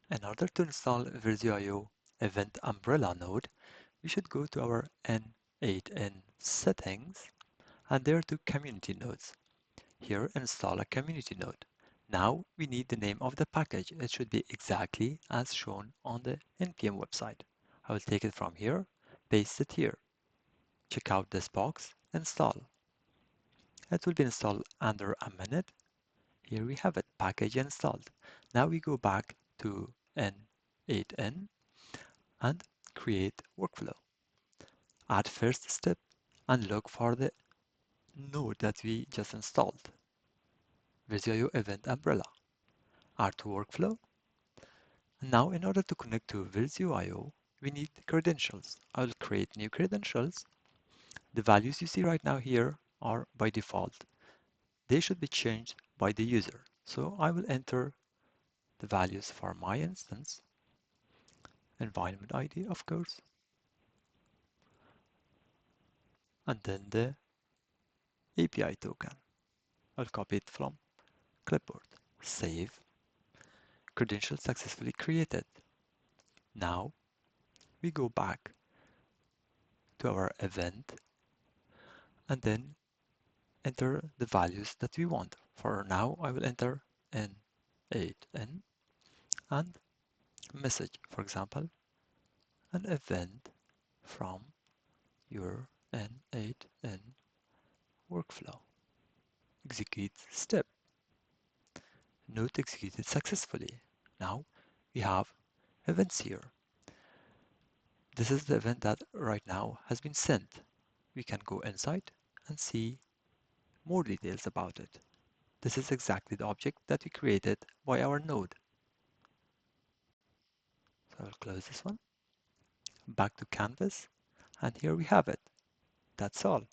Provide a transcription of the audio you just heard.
In order to install Visio.io event umbrella node, we should go to our n8n settings and there to community nodes. Here install a community node. Now we need the name of the package. It should be exactly as shown on the npm website. I will take it from here, paste it here. Check out this box, install. It will be installed under a minute. Here we have it, package installed. Now we go back to n8n and create workflow. Add first step and look for the node that we just installed. Visio event umbrella. Add to workflow. Now in order to connect to Visio.io, we need credentials. I will create new credentials. The values you see right now here are by default. They should be changed by the user. So I will enter the values for my instance, environment ID of course, and then the API token. I'll copy it from clipboard. Save. Credentials successfully created. Now we go back to our event and then enter the values that we want. For now, I will enter n8n and message, for example, an event from your n8n workflow. Execute step. Note executed successfully. Now we have events here. This is the event that right now has been sent. We can go inside and see more details about it. This is exactly the object that we created by our node. So I'll close this one. Back to Canvas, and here we have it. That's all.